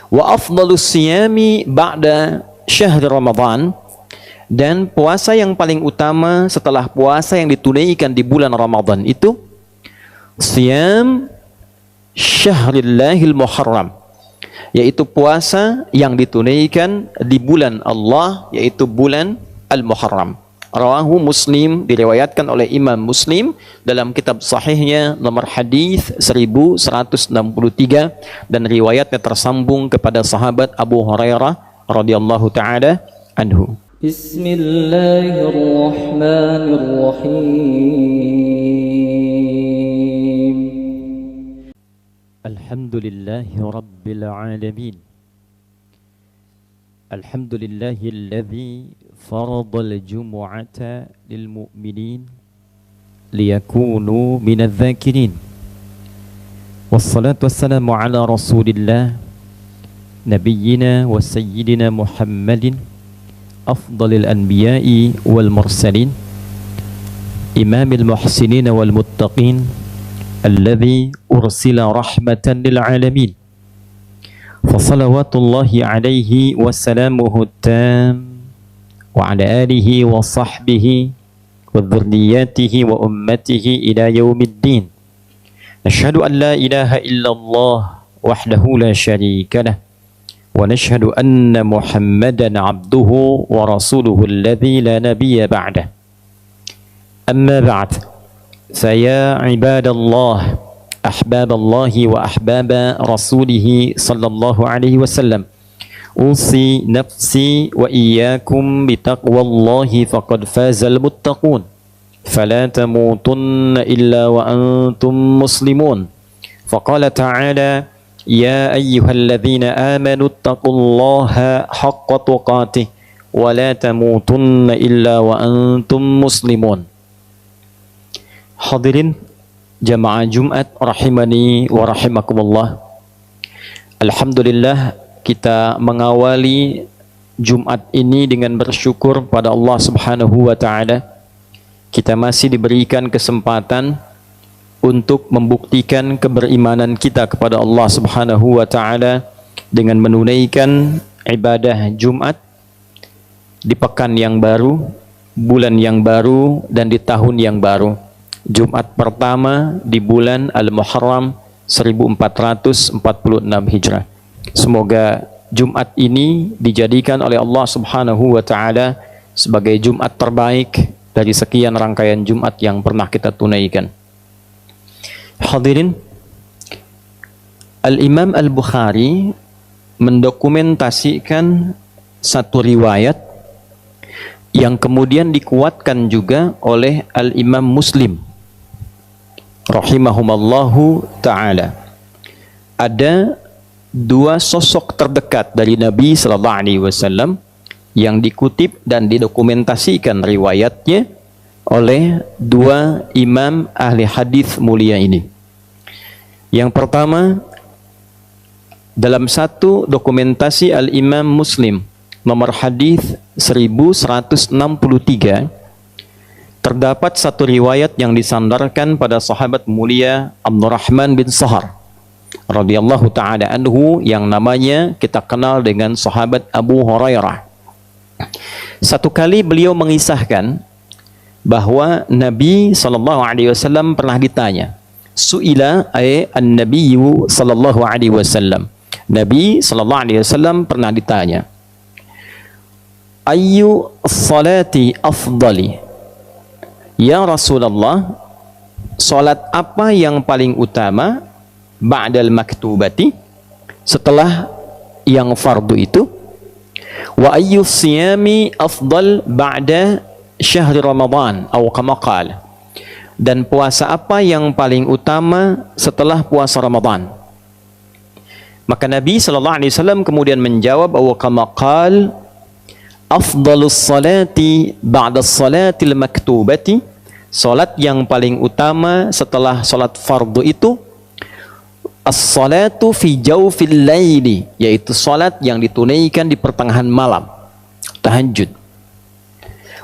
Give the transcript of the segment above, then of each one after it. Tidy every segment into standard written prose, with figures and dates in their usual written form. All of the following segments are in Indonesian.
Wa afdalus siyami ba'da syahr Ramadan, dan puasa yang paling utama setelah puasa yang ditunaikan di bulan Ramadan itu siyam syahrillahil muharram, yaitu puasa yang ditunaikan di bulan Allah, yaitu bulan Al-Muharram. Rawahu Muslim, diriwayatkan oleh Imam Muslim dalam kitab sahihnya nomor hadis 1163, dan riwayatnya tersambung kepada sahabat Abu Hurairah radhiyallahu taala anhu. Bismillahirrahmanirrahim. Alhamdulillahi rabbil alamin. Alhamdulillahilladzi faradal jumu'ata lil mu'minin liyakunu minadz zakirin. Wassalatu wassalamu ala Rasulillah nabiyyina wa sayyidina Muhammadin afdalil anbiya'i wal mursalin imamil muhsinin wal muttaqin alladzi ursila rahmatan lil alamin. Fasalawatullahi alaihi wassalamuhu tam wa ala alihi wa sahbihi wa dhurriyyatihi wa ummatihi ila yaumiddin. Nashhadu an la ilaha illallah wahdahu la syarika lah, wa nashhadu anna Muhammadan abduhu wa rasuluhu alladzi la nabiyya ba'dah. Amma ba'd, faya ibadallah أحباب الله وأحباب رسوله صلى الله عليه وسلم، أوصي نفسي وإياكم بتقوى الله فقد فاز المتقون، فلا تموتن إلا وأنتم مسلمون. فقال تعالى: يا أيها الذين آمنوا اتقوا الله حق تقاته ولا تموتن إلا وأنتم مسلمون. Hadirin jamaah Jumat rahimani wa rahimakumullah. Alhamdulillah, kita mengawali Jumat ini dengan bersyukur pada Allah Subhanahu wa taala. Kita masih diberikan kesempatan untuk membuktikan keberimanan kita kepada Allah Subhanahu wa taala dengan menunaikan ibadah Jumat di pekan yang baru, bulan yang baru, dan di tahun yang baru. Jumat pertama di bulan Al-Muharram 1446 Hijrah. Semoga Jumat ini dijadikan oleh Allah Subhanahu wa taala sebagai Jumat terbaik dari sekian rangkaian Jumat yang pernah kita tunaikan. Hadirin, Al-Imam Al-Bukhari mendokumentasikan satu riwayat yang kemudian dikuatkan juga oleh Al-Imam Muslim rahimahumallahu ta'ala. Ada dua sosok terdekat dari Nabi sallallahu alaihi wasallam yang dikutip dan didokumentasikan riwayatnya oleh dua imam ahli hadis mulia ini. Yang pertama, dalam satu dokumentasi Al-Imam Muslim nomor hadis 1163, terdapat satu riwayat yang disandarkan pada sahabat mulia Abdurrahman bin Sahar radhiyallahu taala anhu yang namanya kita kenal dengan sahabat Abu Hurairah. Satu kali beliau mengisahkan bahwa Nabi sallallahu alaihi wasallam pernah ditanya, suila an-nabiyyu sallallahu alaihi wasallam. Nabi sallallahu alaihi wasallam pernah ditanya, ayyu salati afdali? Ya Rasulullah, salat apa yang paling utama ba'dal maktubati, setelah yang fardu itu? Wa ayyu siyami afdal ba'da syahri Ramadan atau kama qala, dan puasa apa yang paling utama setelah puasa Ramadan? Maka Nabi sallallahu alaihi wasallam kemudian menjawab, wa kama qala afdalus salati ba'da salatil maktubati, salat yang paling utama setelah salat fardu itu as-salatu fi jawfil laili, yaitu salat yang ditunaikan di pertengahan malam, tahajud.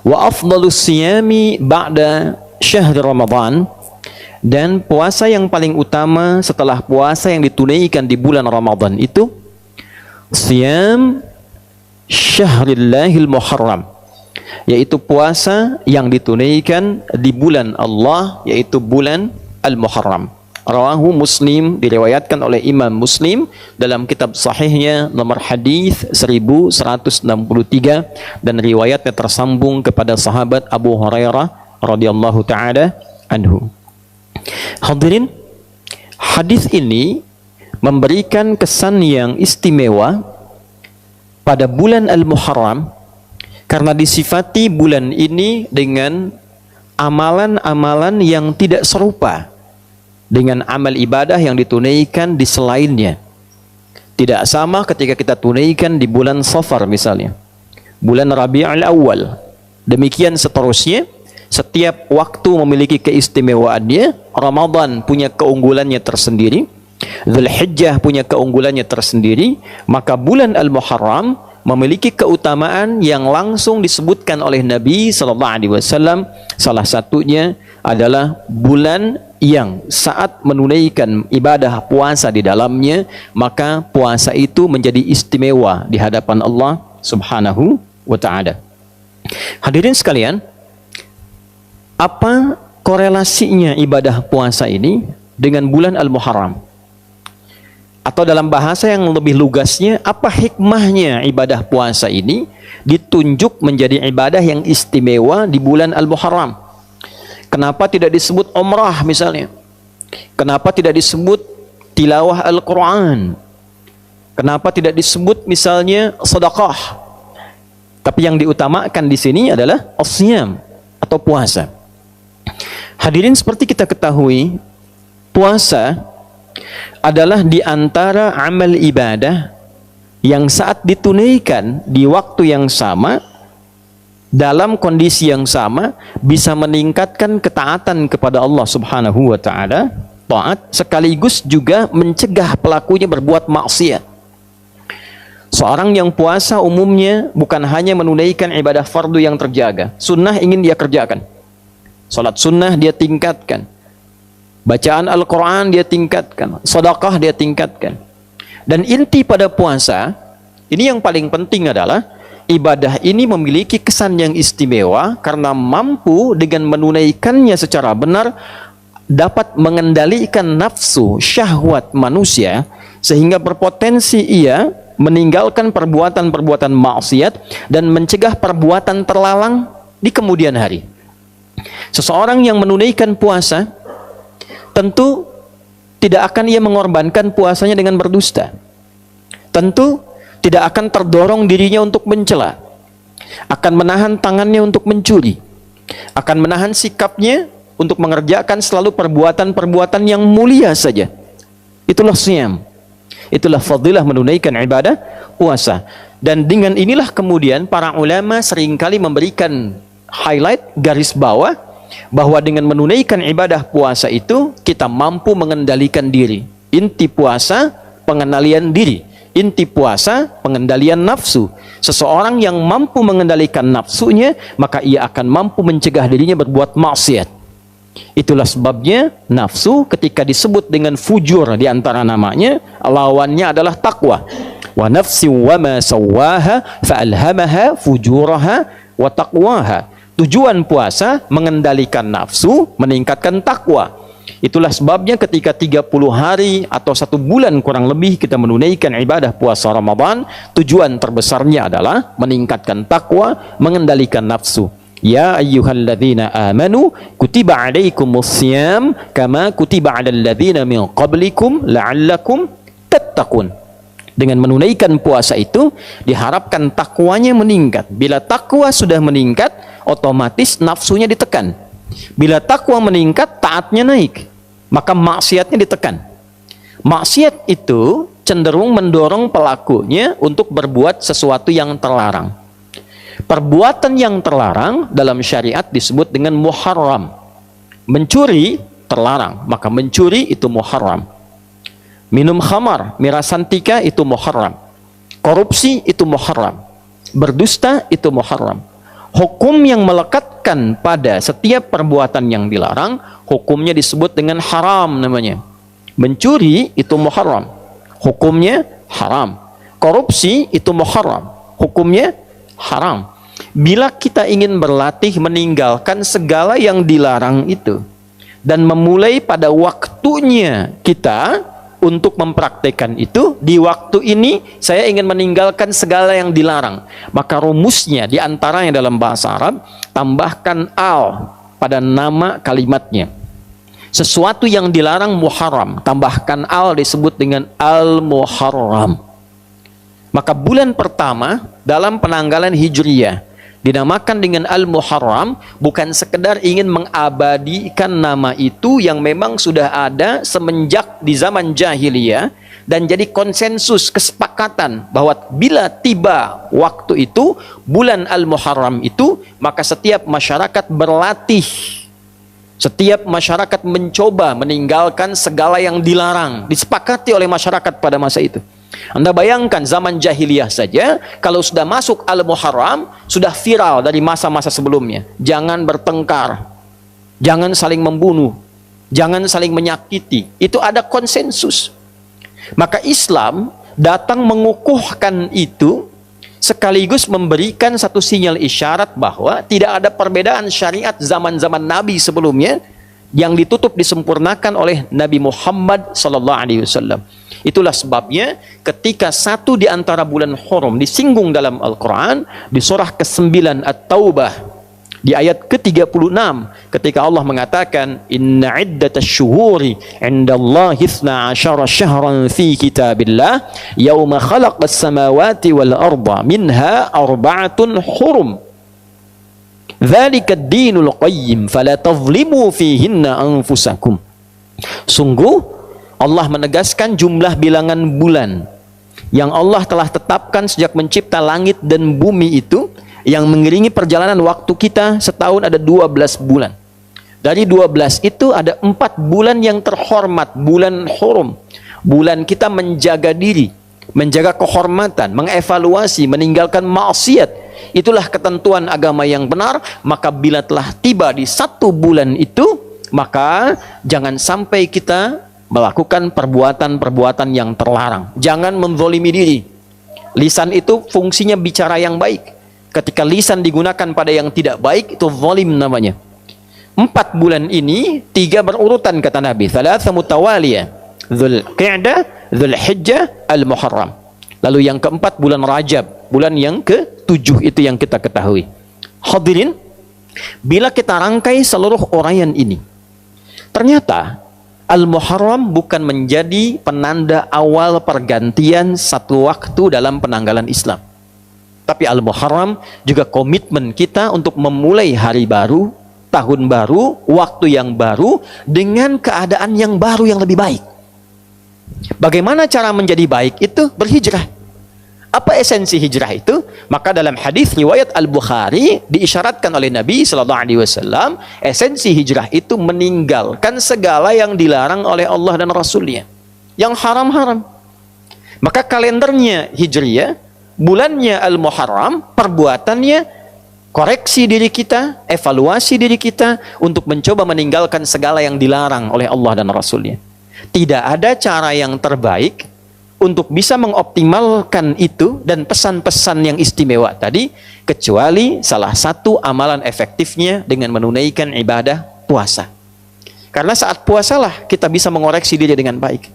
Wa afdalus siyami ba'da syahr Ramadan, dan puasa yang paling utama setelah puasa yang ditunaikan di bulan Ramadan itu Siyam syahrillahil muharram, yaitu puasa yang ditunaikan di bulan Allah, yaitu bulan Al-Muharram. Rawahu Muslim, diriwayatkan oleh Imam Muslim dalam kitab sahihnya nomor hadis 1163, dan riwayatnya tersambung kepada sahabat Abu Hurairah radhiyallahu taala anhu. Hadirin, hadis ini memberikan kesan yang istimewa pada bulan Al-Muharram karena disifati bulan ini dengan amalan-amalan yang tidak serupa dengan amal ibadah yang ditunaikan di selainnya. Tidak sama ketika kita tunaikan di bulan Safar misalnya, bulan Rabiul Awal. Demikian seterusnya, setiap waktu memiliki keistimewaannya. Ramadan punya keunggulannya tersendiri, Dzulhijjah punya keunggulannya tersendiri, maka bulan Al-Muharram memiliki keutamaan yang langsung disebutkan oleh Nabi sallallahu alaihi wasallam. Salah satunya adalah bulan yang saat menunaikan ibadah puasa di dalamnya, maka puasa itu menjadi istimewa di hadapan Allah Subhanahu wa taala. Hadirin sekalian, apa korelasinya ibadah puasa ini dengan bulan Al-Muharram? Atau dalam bahasa yang lebih lugasnya, apa hikmahnya ibadah puasa ini ditunjuk menjadi ibadah yang istimewa di bulan Al-Muharram? Kenapa tidak disebut umrah misalnya? Kenapa tidak disebut tilawah Al-Quran? Kenapa tidak disebut misalnya sedekah? Tapi yang diutamakan di sini adalah as-siyam atau puasa. Hadirin, seperti kita ketahui, puasa adalah di antara amal ibadah yang saat ditunaikan di waktu yang sama, dalam kondisi yang sama, bisa meningkatkan ketaatan kepada Allah Subhanahu wa taala, taat, sekaligus juga mencegah pelakunya berbuat maksiat. Seorang yang puasa umumnya bukan hanya menunaikan ibadah fardu yang terjaga, sunnah ingin dia kerjakan, salat sunnah dia tingkatkan, bacaan Al-Quran dia tingkatkan, sedekah dia tingkatkan. Dan inti pada puasa ini yang paling penting adalah ibadah ini memiliki kesan yang istimewa karena mampu dengan menunaikannya secara benar dapat mengendalikan nafsu syahwat manusia, sehingga berpotensi ia meninggalkan perbuatan-perbuatan maksiat dan mencegah perbuatan terlarang di kemudian hari. Seseorang yang menunaikan puasa tentu tidak akan ia mengorbankan puasanya dengan berdusta. Tentu tidak akan terdorong dirinya untuk mencela, akan menahan tangannya untuk mencuri, akan menahan sikapnya untuk mengerjakan selalu perbuatan-perbuatan yang mulia saja. Itulah siyam, itulah fadilah menunaikan ibadah puasa. Dan dengan inilah kemudian para ulama seringkali memberikan highlight, garis bawah, bahwa dengan menunaikan ibadah puasa itu kita mampu mengendalikan diri. Inti puasa pengendalian diri, inti puasa pengendalian nafsu. Seseorang yang mampu mengendalikan nafsunya, maka ia akan mampu mencegah dirinya berbuat maksiat. Itulah sebabnya nafsu ketika disebut dengan fujur di antara namanya, lawannya adalah takwa. Wa nafsi wa ma sawwaha fa alhamaha fujuraha wa taqwaha. Tujuan puasa mengendalikan nafsu, meningkatkan takwa. Itulah sebabnya ketika 30 hari atau 1 bulan kurang lebih kita menunaikan ibadah puasa Ramadan, tujuan terbesarnya adalah meningkatkan takwa, mengendalikan nafsu. Ya ayyuhalladzina amanu kutiba alaikumussyam kama kutiba alal ladzina min qablikum la'allakum tattaqun. Dengan menunaikan puasa itu diharapkan takwanya meningkat. Bila takwa sudah meningkat, otomatis nafsunya ditekan. Bila takwa meningkat, taatnya naik, maka maksiatnya ditekan. Maksiat itu cenderung mendorong pelakunya untuk berbuat sesuatu yang terlarang. Perbuatan yang terlarang dalam syariat disebut dengan muharram. Mencuri terlarang, maka mencuri itu muharram. Minum khamar, miras santika itu muharram. Korupsi itu muharram. Berdusta itu muharram. Hukum yang melekatkan pada setiap perbuatan yang dilarang, hukumnya disebut dengan haram namanya. Mencuri itu muharram, hukumnya haram. Korupsi itu muharram, hukumnya haram. Bila kita ingin berlatih meninggalkan segala yang dilarang itu dan memulai pada waktunya kita untuk mempraktekkan itu, di waktu ini saya ingin meninggalkan segala yang dilarang, maka rumusnya diantaranya dalam bahasa Arab, tambahkan al pada nama kalimatnya. Sesuatu yang dilarang muharram, tambahkan al, disebut dengan al-muharram. Maka bulan pertama dalam penanggalan Hijriyah dinamakan dengan Al-Muharram, bukan sekedar ingin mengabadikan nama itu yang memang sudah ada semenjak di zaman jahiliyah dan jadi konsensus kesepakatan bahwa bila tiba waktu itu bulan Al-Muharram itu, maka setiap masyarakat berlatih, setiap masyarakat mencoba meninggalkan segala yang dilarang, disepakati oleh masyarakat pada masa itu. Anda bayangkan zaman jahiliyah saja, kalau sudah masuk Al-Muharram, sudah viral dari masa-masa sebelumnya. Jangan bertengkar, jangan saling membunuh, jangan saling menyakiti. Itu ada konsensus. Maka Islam datang mengukuhkan itu, sekaligus memberikan satu sinyal isyarat bahwa tidak ada perbedaan syariat zaman-zaman Nabi sebelumnya yang ditutup disempurnakan oleh Nabi Muhammad SAW. Itulah sebabnya ketika satu di antara bulan Hurum disinggung dalam Al-Quran, di surah ke-9 At-Taubah, di ayat ke-36, ketika Allah mengatakan, Inna iddatas syuhuri indallahi 12 syahran fi kitabillah yawma khalaqas samawati wal arda minha arba'atun hurum dzalika ad-dinul qayyim fala tadhlimu fihinna anfusakum. Sungguh Allah menegaskan jumlah bilangan bulan yang Allah telah tetapkan sejak mencipta langit dan bumi itu, yang mengiringi perjalanan waktu kita setahun ada 12 bulan. Dari 12 itu ada 4 bulan yang terhormat, bulan Hurum. Bulan kita menjaga diri, menjaga kehormatan, mengevaluasi, meninggalkan maksiat. Itulah ketentuan agama yang benar. Maka bila telah tiba di 1 bulan itu, maka jangan sampai kita melakukan perbuatan-perbuatan yang terlarang. Jangan menzolimi diri. Lisan itu fungsinya bicara yang baik. Ketika lisan digunakan pada yang tidak baik, itu zalim namanya. 4 bulan ini 3 berurutan kata Nabi, thalatha mutawaliyah, Dzulqa'dah, Dzulhijjah, Al-Muharram. Lalu yang keempat bulan Rajab, bulan yang ke-7 itu yang kita ketahui. Hadirin, bila kita rangkai seluruh uraian ini, ternyata Al-Muharram bukan menjadi penanda awal pergantian satu waktu dalam penanggalan Islam. Tapi Al-Muharram juga komitmen kita untuk memulai hari baru, tahun baru, waktu yang baru, dengan keadaan yang baru yang lebih baik. Bagaimana cara menjadi baik itu? Berhijrah. Apa esensi hijrah itu? Maka dalam hadis riwayat Al-Bukhari diisyaratkan oleh Nabi SAW, esensi hijrah itu meninggalkan segala yang dilarang oleh Allah dan Rasulnya, yang haram-haram. Maka kalendernya Hijriyah, bulannya Al-Muharram, perbuatannya koreksi diri kita, evaluasi diri kita untuk mencoba meninggalkan segala yang dilarang oleh Allah dan Rasulnya. Tidak ada cara yang terbaik untuk bisa mengoptimalkan itu dan pesan-pesan yang istimewa tadi, kecuali salah satu amalan efektifnya dengan menunaikan ibadah puasa. Karena saat puasalah kita bisa mengoreksi diri dengan baik.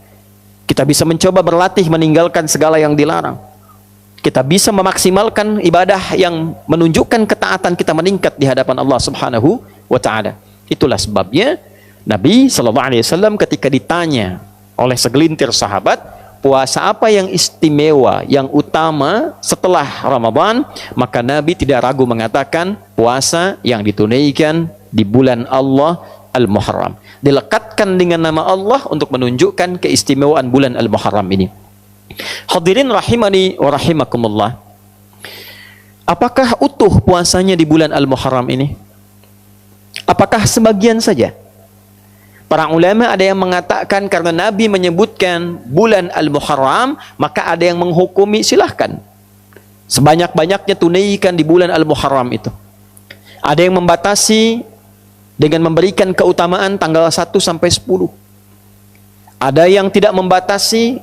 Kita bisa mencoba berlatih meninggalkan segala yang dilarang. Kita bisa memaksimalkan ibadah yang menunjukkan ketaatan kita meningkat di hadapan Allah Subhanahu wa Ta'ala. Itulah sebabnya Nabi SAW ketika ditanya oleh segelintir sahabat, puasa apa yang istimewa, yang utama setelah Ramadan, maka Nabi tidak ragu mengatakan puasa yang ditunaikan di bulan Allah Al-Muharram. Dilekatkan dengan nama Allah untuk menunjukkan keistimewaan bulan Al-Muharram ini. Hadirin rahimani wa rahimakumullah. Apakah utuh puasanya di bulan Al-Muharram ini? Apakah sebagian saja? Para ulama ada yang mengatakan karena Nabi menyebutkan bulan Al-Muharram, maka ada yang menghukumi silahkan sebanyak-banyaknya tunaikan di bulan Al-Muharram itu. Ada yang membatasi dengan memberikan keutamaan tanggal 1 sampai 10. Ada yang tidak membatasi,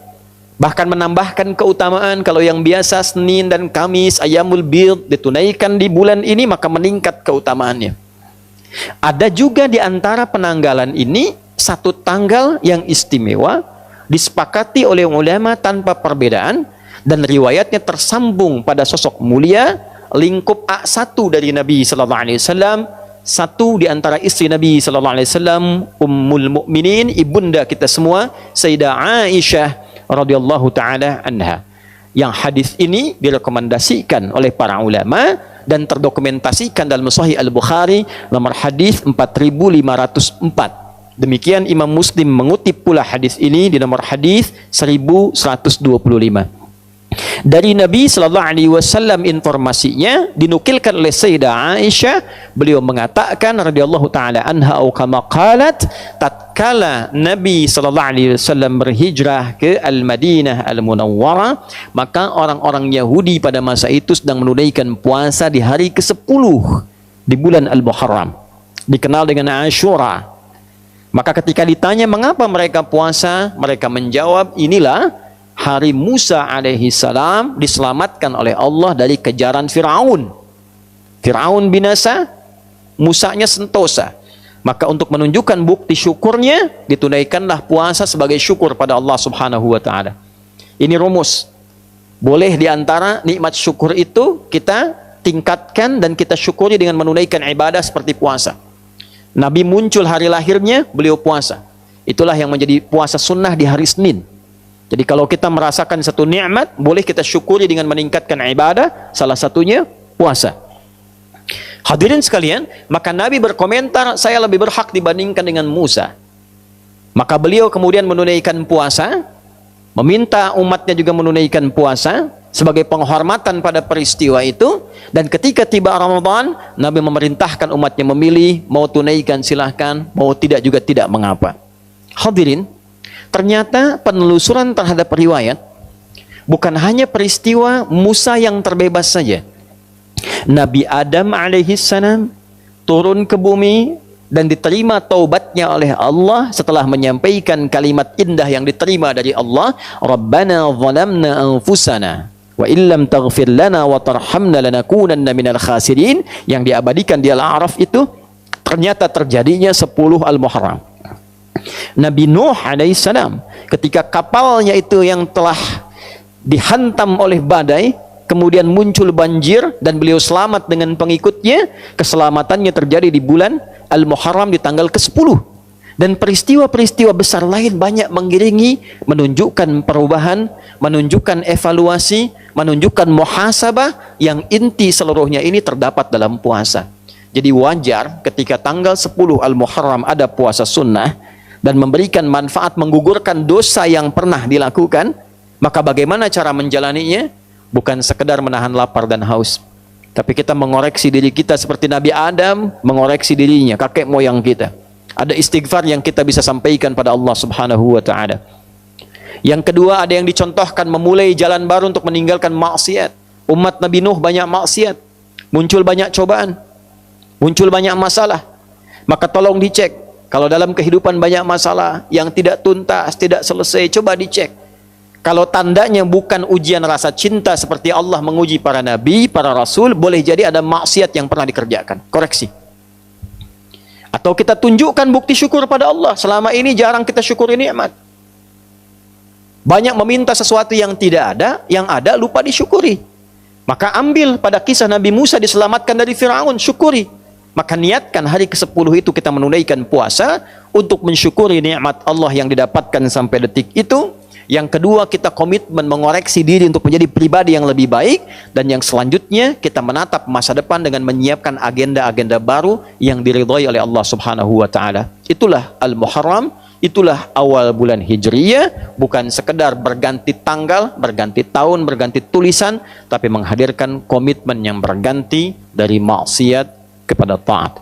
Bahkan menambahkan keutamaan, kalau yang biasa Senin dan Kamis, Ayyamul Bid, ditunaikan di bulan ini, maka meningkat keutamaannya. Ada juga di antara penanggalan ini satu tanggal yang istimewa, disepakati oleh ulama tanpa perbedaan, dan riwayatnya tersambung pada sosok mulia, lingkup A1 dari Nabi sallallahu alaihi wasallam, satu di antara istri Nabi sallallahu alaihi wasallam, Ummul Mukminin, ibunda kita semua, Sayyidah Aisyah radhiyallahu taala anha. Yang hadis ini direkomendasikan oleh para ulama dan terdokumentasikan dalam Sahih Al-Bukhari nomor hadis 4504. Demikian Imam Muslim mengutip pula hadis ini di nomor hadis 1125. Dari Nabi sallallahu alaihi wasallam informasinya dinukilkan oleh Sayyidah Aisyah, beliau mengatakan radhiyallahu taala anha atau kama qalat, tatkala Nabi sallallahu alaihi wasallam berhijrah ke Al-Madinah Al-Munawwarah, maka orang-orang Yahudi pada masa itu sedang menunaikan puasa di hari ke-10 di bulan Al-Muharram, dikenal dengan Ashura. Maka ketika ditanya mengapa mereka puasa, mereka menjawab, inilah hari Musa alaihi salam diselamatkan oleh Allah dari kejaran Firaun. Firaun binasa, Musanya sentosa. Maka untuk menunjukkan bukti syukurnya, ditunaikanlah puasa sebagai syukur pada Allah Subhanahu wa taala. Ini rumus. Boleh diantara nikmat syukur itu kita tingkatkan dan kita syukuri dengan menunaikan ibadah seperti puasa. Nabi muncul hari lahirnya, beliau puasa. Itulah yang menjadi puasa sunnah di hari Senin. Jadi kalau kita merasakan satu nikmat, boleh kita syukuri dengan meningkatkan ibadah, salah satunya puasa. Hadirin sekalian, maka Nabi berkomentar, saya lebih berhak dibandingkan dengan Musa. Maka beliau kemudian menunaikan puasa, meminta umatnya juga menunaikan puasa sebagai penghormatan pada peristiwa itu. Dan ketika tiba Ramadan, Nabi memerintahkan umatnya memilih, mau tunaikan silahkan, mau tidak juga tidak mengapa. Hadirin, ternyata penelusuran terhadap riwayat bukan hanya peristiwa Musa yang terbebas saja. Nabi Adam alaihi salam turun ke bumi dan diterima taubatnya oleh Allah setelah menyampaikan kalimat indah yang diterima dari Allah, Rabbana zalamna anfusana wa illam taghfir lana wa tarhamna lanakunanna minal khasirin, yang diabadikan di Al-A'raf itu. Ternyata terjadinya 10 Al-Muharram. Nabi Nuh alaihissalam ketika kapalnya itu yang telah dihantam oleh badai, kemudian muncul banjir dan beliau selamat dengan pengikutnya, keselamatannya terjadi di bulan Al-Muharram di tanggal ke-10. Dan peristiwa-peristiwa besar lain banyak mengiringi, menunjukkan perubahan, menunjukkan evaluasi, menunjukkan muhasabah yang inti seluruhnya ini terdapat dalam puasa. Jadi wajar ketika tanggal 10 Al-Muharram ada puasa sunnah dan memberikan manfaat menggugurkan dosa yang pernah dilakukan. Maka bagaimana cara menjalaninya? Bukan sekedar menahan lapar dan haus, tapi kita mengoreksi diri kita seperti Nabi Adam mengoreksi dirinya, kakek moyang kita. Ada istighfar yang kita bisa sampaikan pada Allah Subhanahu wa taala. Yang kedua, ada yang dicontohkan memulai jalan baru untuk meninggalkan maksiat. Umat Nabi Nuh banyak maksiat, muncul banyak cobaan, muncul banyak masalah. Maka tolong dicek. Kalau dalam kehidupan banyak masalah yang tidak tuntas, tidak selesai, coba dicek. Kalau tandanya bukan ujian rasa cinta seperti Allah menguji para nabi, para rasul, boleh jadi ada maksiat yang pernah dikerjakan. Koreksi. Atau kita tunjukkan bukti syukur pada Allah. Selama ini jarang kita syukuri nikmat. Banyak meminta sesuatu yang tidak ada, yang ada lupa disyukuri. Maka ambil pada kisah Nabi Musa diselamatkan dari Firaun, syukuri. Maka niatkan hari ke-10 itu kita menunaikan puasa untuk mensyukuri nikmat Allah yang didapatkan sampai detik itu. Yang kedua, kita komitmen mengoreksi diri untuk menjadi pribadi yang lebih baik. Dan yang selanjutnya, kita menatap masa depan dengan menyiapkan agenda-agenda baru yang diridhai oleh Allah Subhanahu wa taala. Itulah Al-Muharram, itulah awal bulan Hijriyah, bukan sekedar berganti tanggal, berganti tahun, berganti tulisan, tapi menghadirkan komitmen yang berganti dari maksiat kepada taat.